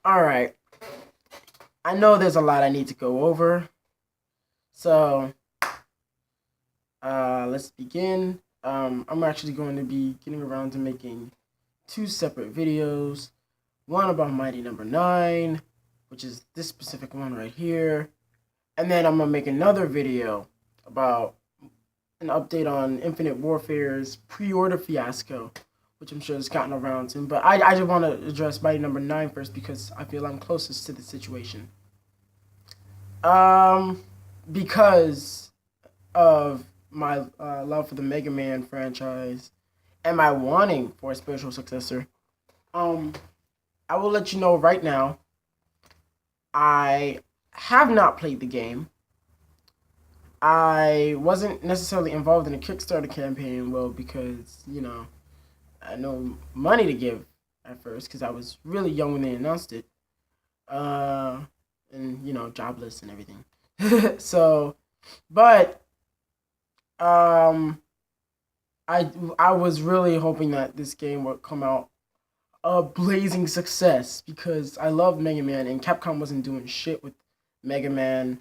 Alright. I know there's a lot I need to go over. So, let's begin. I'm actually going to be getting around to making two separate videos. One about Mighty Number 9, which is this specific one right here. And then I'm going to make another video about an update on Infinite Warfare's pre-order fiasco, which I'm sure has gotten around to. But I just want to address Mighty Number 9 first because I feel I'm closest to the situation. Because of my love for the Mega Man franchise and my wanting for a spiritual successor, I will let you know right now, I have not played the game. I wasn't necessarily involved in a Kickstarter campaign, well, because, I had no money to give at first, because I was really young when they announced it. And, jobless and everything. So, but, I was really hoping that this game would come out a blazing success, because I love Mega Man, and Capcom wasn't doing shit with Mega Man.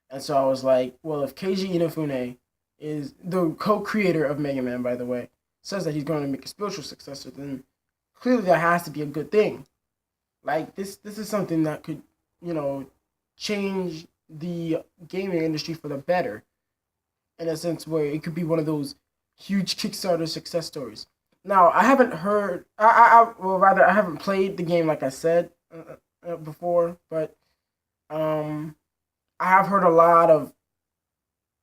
And so I was like, well, if Keiji Inafune is the co-creator of Mega Man, by the way, says that he's going to make a spiritual successor, then clearly that has to be a good thing. Like, this is something that could, change the gaming industry for the better, in a sense where it could be one of those huge Kickstarter success stories. Now, I haven't heard, I haven't played the game like I said before, but I have heard a lot of,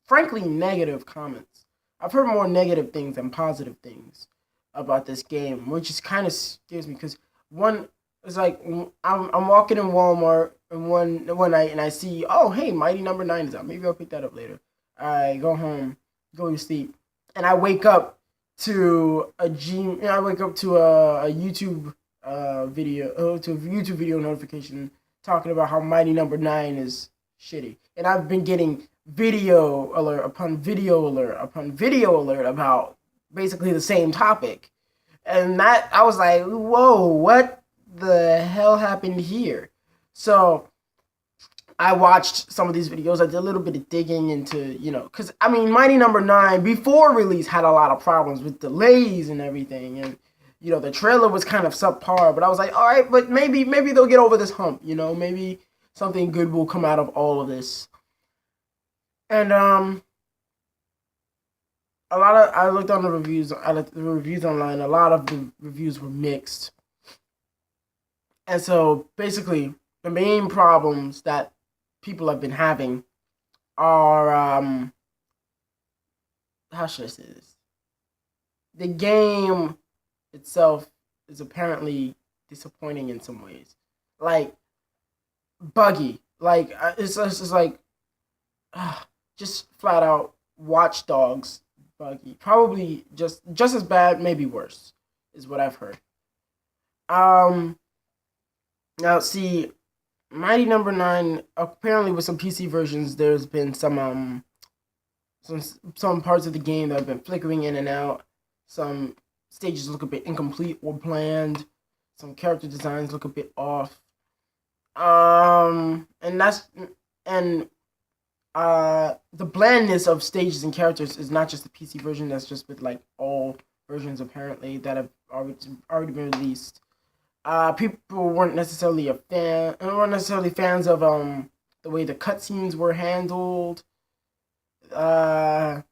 frankly, negative comments. I've heard more negative things than positive things about this game, which is kind of scares me, because one, it's like I'm walking in Walmart and one night and I see, oh hey, Mighty Number 9 is out. Maybe I'll pick that up later. I go home, go to sleep, and I wake up to a YouTube video notification talking about how Mighty Number 9 is shitty. And I've been getting video alert upon video alert upon video alert about basically the same topic. And that, I was like, whoa, what the hell happened here? So I watched some of these videos. I did a little bit of digging into, because, Mighty Number 9, before release, had a lot of problems with delays and everything. And, the trailer was kind of subpar. But I was like, all right, but maybe they'll get over this hump, maybe something good will come out of all of this. And I looked on the reviews, online. A lot of the reviews were mixed. And so basically, the main problems that people have been having are, how should I say this? The game itself is apparently disappointing in some ways. Like, buggy. Like, it's just like, just flat out Watch Dogs buggy. Probably just as bad, maybe worse, is what I've heard. Now, see, Mighty Number 9, apparently with some PC versions, there's been some parts of the game that have been flickering in and out. Some stages look a bit incomplete or bland. Some character designs look a bit off. And the blandness of stages and characters is not just the PC version. That's just with like all versions apparently that have already been released. People weren't necessarily fans of the way the cutscenes were handled. I've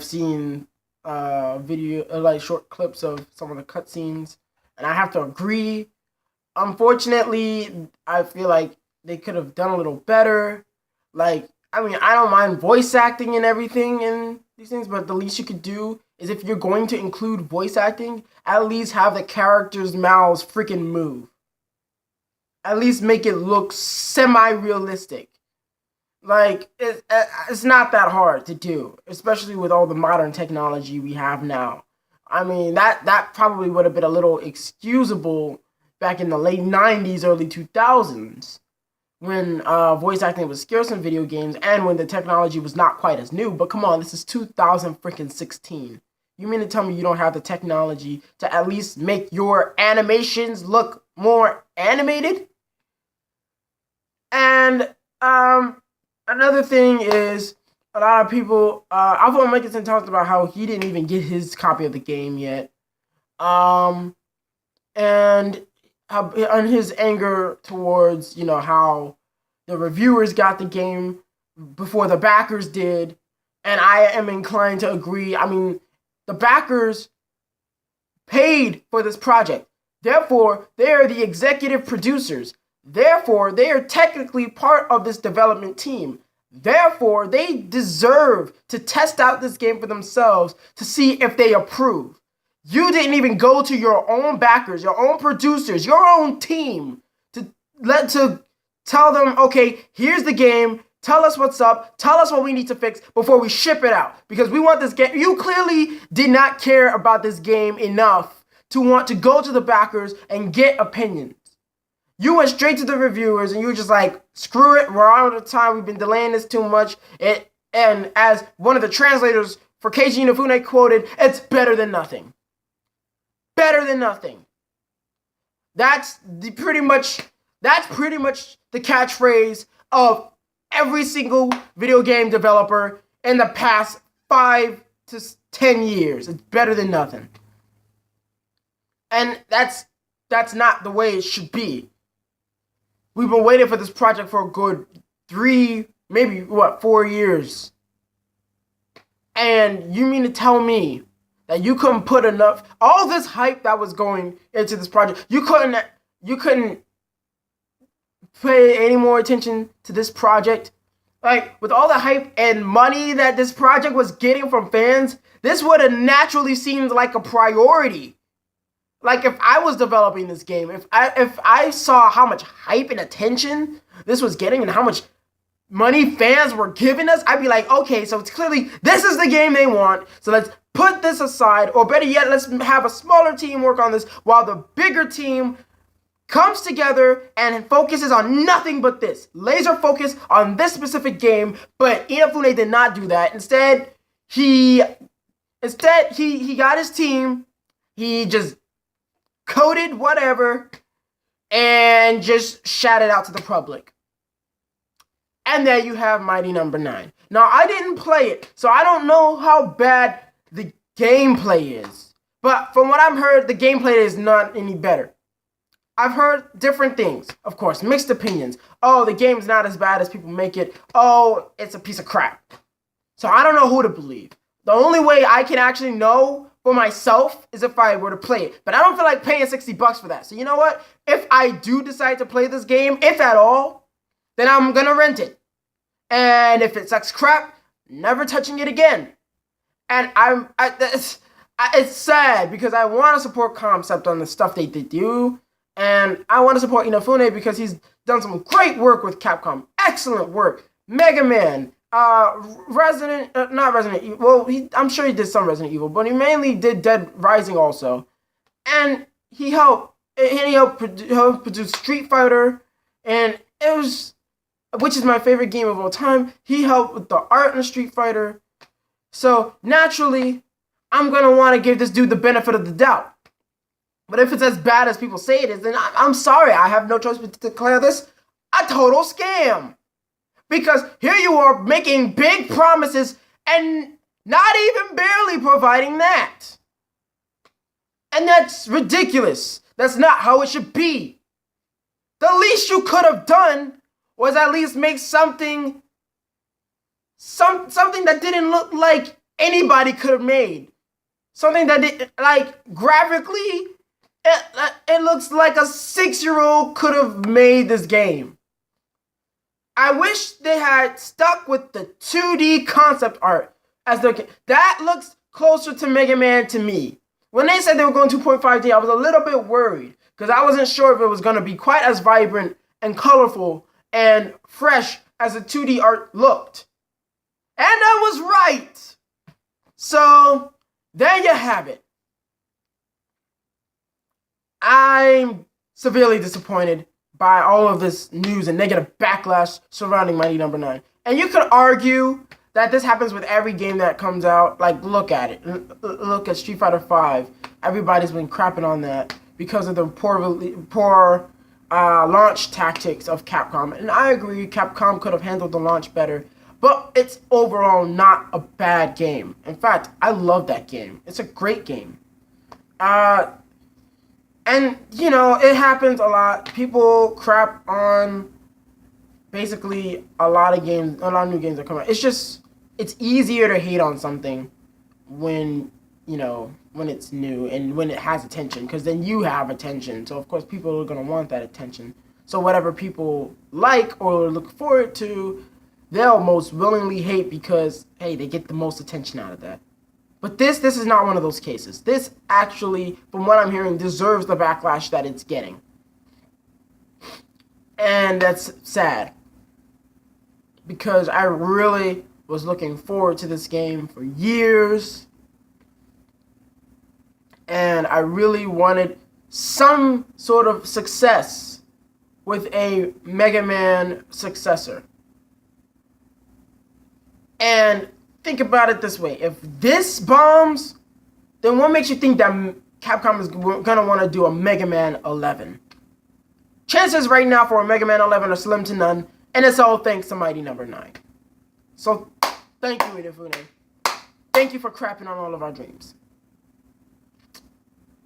seen like short clips of some of the cutscenes, and I have to agree. Unfortunately, I feel like they could have done a little better. Like, I don't mind voice acting and everything in these things, but the least you could do is, if you're going to include voice acting, at least have the characters' mouths freaking move. At least make it look semi-realistic. Like, it's not that hard to do, especially with all the modern technology we have now. That probably would have been a little excusable back in the late 90s, early 2000s, when voice acting was scarce in video games and when the technology was not quite as new. But come on, this is 2016. You mean to tell me you don't have the technology to at least make your animations look more animated? And another thing is, a lot of people, Alpha Michelson talked about how he didn't even get his copy of the game yet. And his anger towards, how the reviewers got the game before the backers did. And I am inclined to agree. I mean, the backers paid for this project. Therefore, they are the executive producers. Therefore, they are technically part of this development team. Therefore, they deserve to test out this game for themselves to see if they approve. You didn't even go to your own backers, your own producers, your own team to tell them, okay, here's the game. Tell us what's up. Tell us what we need to fix before we ship it out. Because we want this game. You clearly did not care about this game enough to want to go to the backers and get opinions. You went straight to the reviewers and you were just like, screw it, we're out of time. We've been delaying this too much. And as one of the translators for Keiji Inafune quoted, it's better than nothing. Better than nothing. That's pretty much the catchphrase of every single video game developer in the past 5 to 10 years. It's better than nothing. And that's not the way it should be. We've been waiting for this project for a good 3, maybe 4 years. And you mean to tell me that you couldn't put enough, all this hype that was going into this project, you couldn't pay any more attention to this project? Like, with all the hype and money that this project was getting from fans, this would have naturally seemed like a priority. Like, if I was developing this game, if I saw how much hype and attention this was getting and how much money fans were giving us, I'd be like, okay, so it's clearly this is the game they want, so let's put this aside, or better yet, let's have a smaller team work on this while the bigger team comes together and focuses on nothing but this. Laser focus on this specific game, but Inafune did not do that. Instead, he got his team, he just coded whatever, and just shouted out to the public. And there you have Mighty Number 9. Now, I didn't play it, so I don't know how bad the gameplay is. But from what I've heard, the gameplay is not any better. I've heard different things, of course, mixed opinions. Oh, the game's not as bad as people make it. Oh, it's a piece of crap. So I don't know who to believe. The only way I can actually know for myself is if I were to play it. But I don't feel like paying $60 for that. So you know what? If I do decide to play this game, if at all, then I'm going to rent it. And if it sucks crap, never touching it again. And it's sad because I want to support Comcept on the stuff they do. And I want to support Inafune because he's done some great work with Capcom. Excellent work. Mega Man. Not Resident Evil. Well, I'm sure he did some Resident Evil, but he mainly did Dead Rising also. And he helped produce Street Fighter, and it was, which is my favorite game of all time. He helped with the art in Street Fighter. So naturally, I'm gonna want to give this dude the benefit of the doubt. But if it's as bad as people say it is, then I'm sorry. I have no choice but to declare this a total scam. Because here you are making big promises and not even barely providing that. And that's ridiculous. That's not how it should be. The least you could have done was at least make something that didn't look like anybody could have made. Something that did, like, graphically, it looks like a 6-year-old could have made this game. I wish they had stuck with the 2D concept art as that looks closer to Mega Man to me. When they said they were going 2.5D, I was a little bit worried because I wasn't sure if it was going to be quite as vibrant and colorful and fresh as the 2D art looked. And I was right. So there you have it. I'm severely disappointed by all of this news and negative backlash surrounding Mighty Number 9. And you could argue that this happens with every game that comes out. Like, look at it. Look at Street Fighter V. Everybody's been crapping on that because of the poor launch tactics of Capcom. And I agree, Capcom could have handled the launch better. But it's overall not a bad game. In fact, I love that game. It's a great game. And, you know, it happens a lot. People crap on basically a lot of games, a lot of new games that come out. It's just, it's easier to hate on something when, you know, when it's new and when it has attention, because then you have attention. So, of course, people are going to want that attention. So whatever people like or look forward to, they'll most willingly hate because, hey, they get the most attention out of that. But this is not one of those cases. This actually, from what I'm hearing, deserves the backlash that it's getting. And that's sad. Because I really was looking forward to this game for years. And I really wanted some sort of success with a Mega Man successor. And think about it this way. If this bombs, then what makes you think that Capcom is going to want to do a Mega Man 11? Chances right now for a Mega Man 11 are slim to none, and it's all thanks to Mighty Number 9. So, thank you, Inafune. Thank you for crapping on all of our dreams.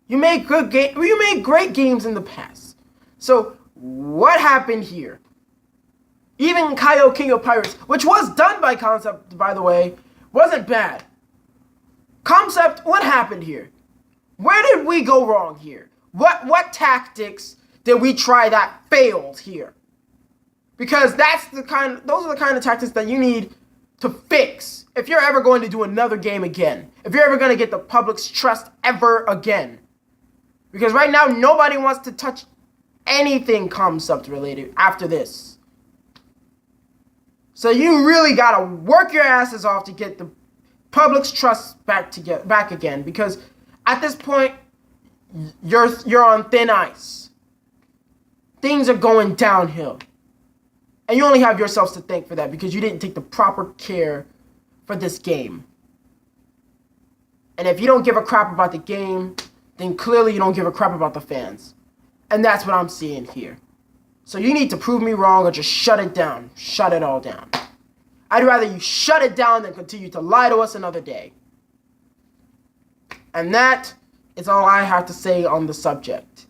You made great games in the past. So, what happened here? Even Kaio King of Pirates, which was done by Comcept, by the way, wasn't bad. Comcept, what happened here? Where did we go wrong here? What tactics did we try that failed here? Because those are the kind of tactics that you need to fix if you're ever going to do another game again. If you're ever going to get the public's trust ever again. Because right now, nobody wants to touch anything Comcept related after this. So you really gotta work your asses off to get the public's trust back again, because at this point you're on thin ice. Things are going downhill, and you only have yourselves to thank for that because you didn't take the proper care for this game. And if you don't give a crap about the game, then clearly you don't give a crap about the fans, and that's what I'm seeing here. So you need to prove me wrong or just shut it down. Shut it all down. I'd rather you shut it down than continue to lie to us another day. And that is all I have to say on the subject.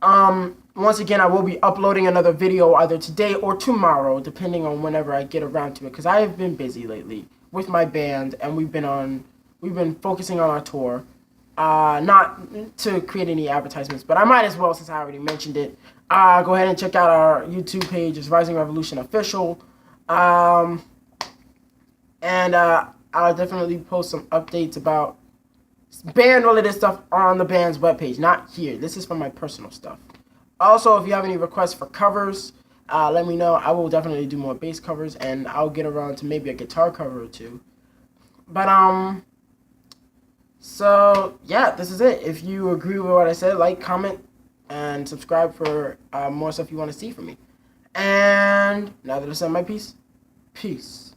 Once again, I will be uploading another video either today or tomorrow, depending on whenever I get around to it, because I have been busy lately with my band, and we've been focusing on our tour. Not to create any advertisements, but I might as well since I already mentioned it. Go ahead and check out our YouTube page. It's Rising Revolution Official. And I'll definitely post some updates about band-related stuff on the band's webpage. Not here. This is for my personal stuff. Also, if you have any requests for covers, let me know. I will definitely do more bass covers, and I'll get around to maybe a guitar cover or two. But, so, yeah, this is it. If you agree with what I said, like, comment, and subscribe for more stuff you want to see from me. And now that I said my piece, peace.